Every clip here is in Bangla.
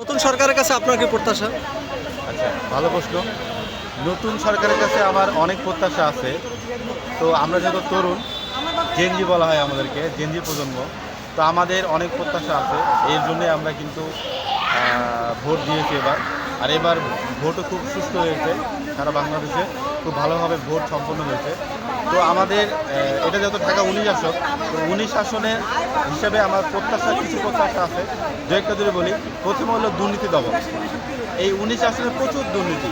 নতুন সরকারের কাছে আপনার কি প্রত্যাশা? আচ্ছা, ভালো প্রশ্ন। নতুন সরকারের কাছে আমার অনেক প্রত্যাশা আছে। তো আমরা যেহেতু তরুণ, জেনজি বলা হয় আমাদেরকে, জেনজি প্রজন্ম। তো আমাদের অনেক প্রত্যাশা আছে। এর জন্যে আমরা কিন্তু ভোট দিয়েছি এবার। আর এবার ভোটও খুব সুষ্ঠু হয়েছে। সারা বাংলাদেশে খুব ভালোভাবে ভোট সম্পন্ন হয়েছে। তো আমাদের এটা যেহেতু ঢাকা 19 আসন, তো 19 আসনের হিসেবে আমার কিছু প্রত্যাশা আছে। দু একটা যদি বলি, প্রথম হলো দুর্নীতি দমন। এই 19 আসনে প্রচুর দুর্নীতি,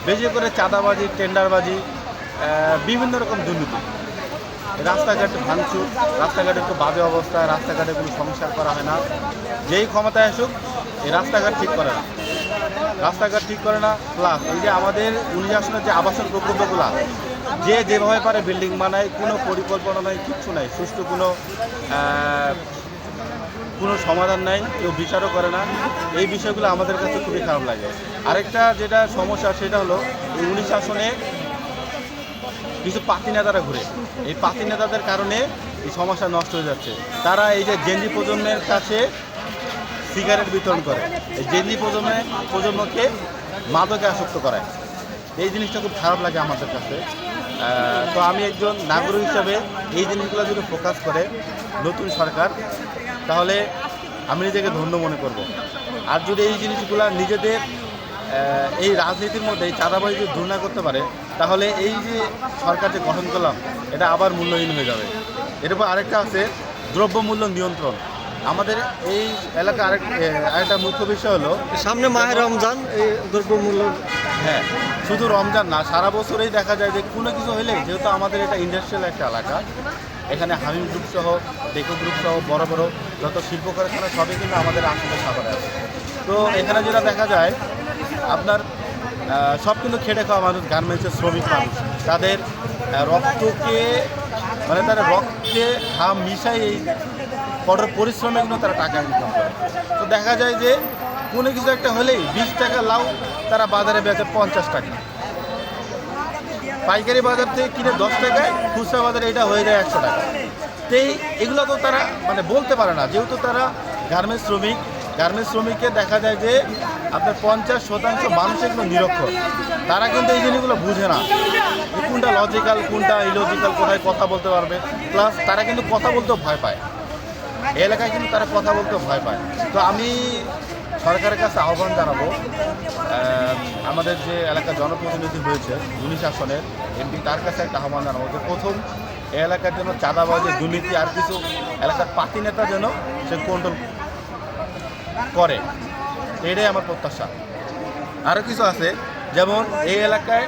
বেশি করে চাঁদাবাজি, টেন্ডারবাজি, বিভিন্ন রকম দুর্নীতি। রাস্তাঘাট ভাঙচুর, রাস্তাঘাটের খুব বাজে অবস্থা, রাস্তাঘাটে কোনো সংস্কার করা হয় না। যেই ক্ষমতায় আসুক, এই রাস্তাঘাট ঠিক করে না। রাস্তাঘাট ঠিক করে না, প্লাস এই যে আমাদের 19 আসনের যে আবাসন প্রকল্পগুলো, যে যেভাবে পারে বিল্ডিং বানায়, কোনো পরিকল্পনা নাই, কিচ্ছু নাই, সুষ্ঠু কোনো সমাধান নাই, কেউ বিচারও করে না। এই বিষয়গুলো আমাদের কাছে খুবই খারাপ লাগে। আরেকটা যেটা সমস্যা, সেটা হলো এই 19 আসনে কিছু পাতি নেতারা ঘুরে। এই পাতি নেতাদের কারণে এই সমস্যা নষ্ট হয়ে যাচ্ছে। তারা এই যে জেনজি প্রজন্মের কাছে সিগারেট বিতরণ করে, এই জেনজি প্রজন্মকে মাদকে আসক্ত করায়। এই জিনিসটা খুব খারাপ লাগে আমাদের কাছে। তো আমি একজন নাগরিক হিসাবে এই জিনিসগুলো যদি ফোকাস করে নতুন সরকার, তাহলে আমি নিজেকে ধন্য মনে করব। আর যদি এই জিনিসগুলো নিজেদের এই রাজনীতির মধ্যে এই চাঁদাবাজি যদি দূর না করতে পারে, তাহলে এই যে সরকার যে গঠন করলাম, এটা আবার মূল্যহীন হয়ে যাবে। এরপর আরেকটা আছে দ্রব্যমূল্য নিয়ন্ত্রণ। আমাদের এই এলাকার আরেকটা মুখ্য বিষয় হলো, সামনে মাহে রমজান, এই দ্রব্যমূল্য হ্যাঁ, শুধু রমজান না, সারা বছরেই দেখা যায় যে কোনো কিছু হলে, যেহেতু আমাদের এটা ইন্ডাস্ট্রিয়াল একটা এলাকা, এখানে হামিম গ্রুপ সহ, ডেকো গ্রুপ সহ বড় বড় যত শিল্প কারখানা সবই কিন্তু আমাদের আশেপাশে সাগরে আছে। তো এখানে যেটা দেখা যায়, আপনার সব কিন্তু খেটে খাওয়া মানুষ, গার্মেন্টসের শ্রমিক মানুষ, তাদের রক্তকে তাদের রক্তে ঘাম মিশাই এই কঠোর পরিশ্রমে কিন্তু তারা টাকা ইনকাম করে। তো দেখা যায় যে কোনো কিছু একটা হলেই 20 টাকা লাউ তারা বাজারে বেচে 50 টাকা, পাইকারি বাজার থেকে কিনে 10 টাকায়, খুচরা বাজারে এটা হয়ে যায় 100 টাকা। তো এগুলো তো তারা বলতে পারে না, যেহেতু তারা গার্মেন্টস শ্রমিককে দেখা যায় যে আপনার 50% মানুষ এগুলো নিরক্ষর। তারা কিন্তু এই জিনিসগুলো বুঝে না, কোনটা লজিক্যাল, কোনটা ইলজিক্যাল, কোথায় কথা বলতে পারবে। প্লাস তারা কিন্তু কথা বলতেও ভয় পায়, এই এলাকায় কিন্তু তারা কথা বলতেও ভয় পায়। তো আমি সরকারের কাছে আহ্বান জানাবো, আমাদের যে এলাকার জনপ্রতিনিধি হয়েছে 19 আসনের এমপি, তার কাছে একটা আহ্বান জানাবো যে প্রথম এই এলাকার জন্য চাঁদাবাজি, দুর্নীতি আর কিছু এলাকার পাতি নেতা যেন সে কন্ট্রোল করে, এটাই আমার প্রত্যাশা। আরও কিছু আছে, যেমন এই এলাকায়